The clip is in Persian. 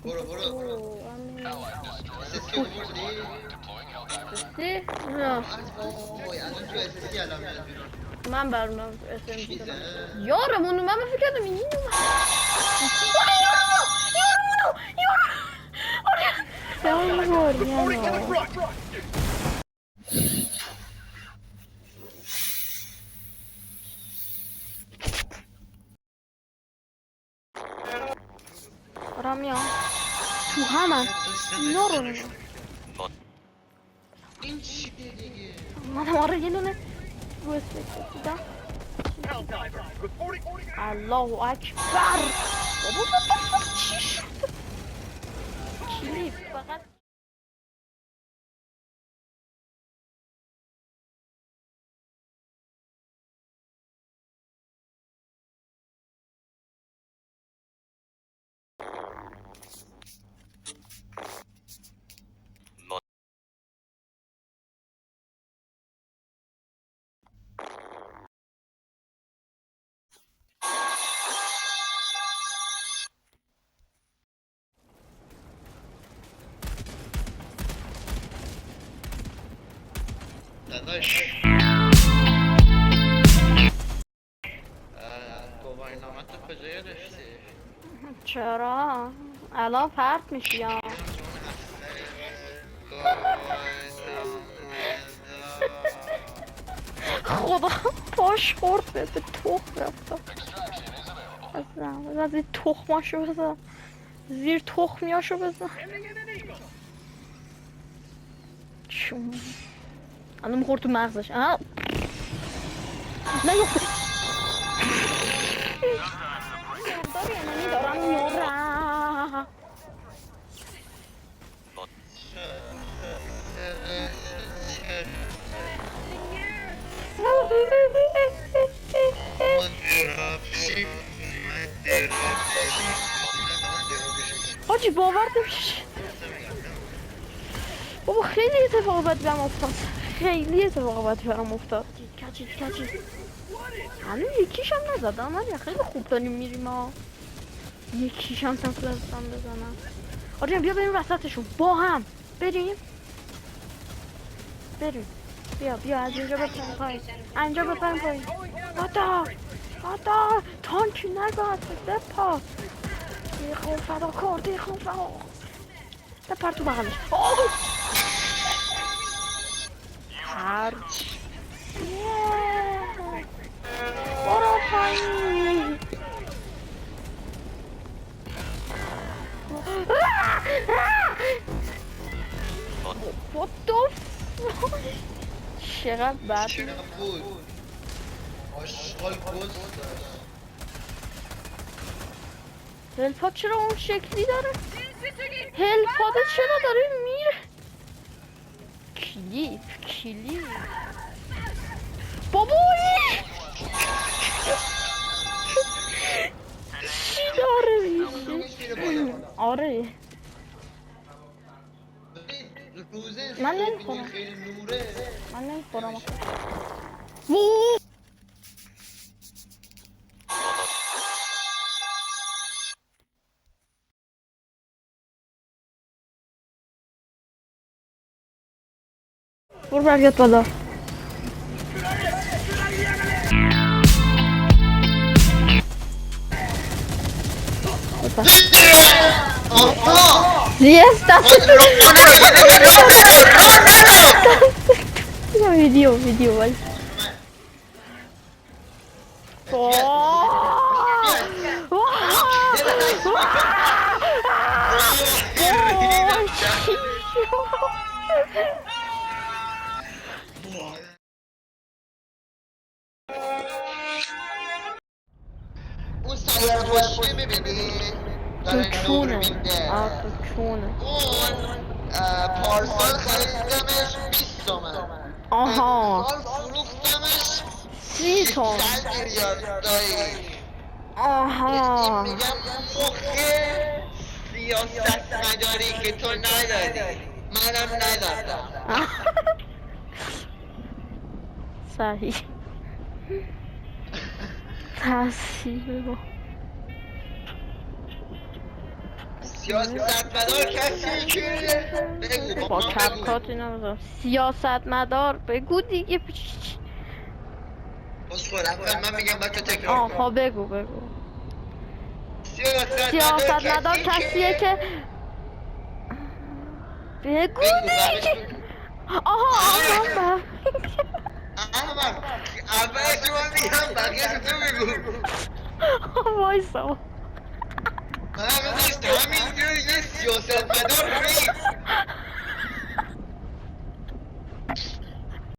برو SSC رو بردی؟ SSC؟ نه وای الان تو SSC الان میاد بیرون من برونم SMG چیزه؟ دارم یارمونو من فکر کردم این یارمونو دارم میام تو همن اینا رو نگاه این چیه دیگه؟ منم آره یه دونه رو اسپکت دیدم الله اکبر بابا چی شد کلیپ فقط داداش گواهینامه تو کجا گرفتی؟ چرا الان پرت میشی یا خدا پاش خورد به تخم رفتا بزن زیر تخماشو بزن زیر تخمیاشو بزن چون الان میخورد تو مغزش نه یخته داری انانی دارم میارم حاجی باور نمیشه بابا خیلی اتفاق بدی برام افتاد خیلی اتفاق بدی برام افتاد کچی هنوز یکیش هم نزدم ولی خیلی خوب داریم میریم ها یکیش هم تونستم بزنم آره بیا بریم وسطشون با هم بریم بیا از اینجا بپریم پایین اینجا بپریم پایین آتا تانکی نگاه بپا دیخون فداکار بپر تو بغلش هرچ برو پایین What the fuck چقدر بد بود آشغال گست داشت هلپاد چرا اون شکلی داره؟ هلپاد چرا داره میره؟ کلیپ بابایی چی داره میشه؟ آره من نمیخورم برو برگرد بالا Yes, that's it. Video, vay. اون سیارت باشی میبینی؟ داره نور میده چونه اون پارسال خریدمش 20 تومن آها امسال فروختمش 30 تومن 300 میلیارد دایی آها میگم مخ سیاست مداری که تو نداری منم ندارم صحیح تحصیل با سیاستمدار کسی که بگو با ما بگو کپکات اینا بذار. سیاستمدار بگو دیگه. بس خود من میگم با تو تکرار کن. آها بگو بگو. سیاستمدار کسیه که بگو بگو دیگه. آها احمد اول شما میگم بقیه تو بگو وایسا. من همینجور یه سیاستمدار نیست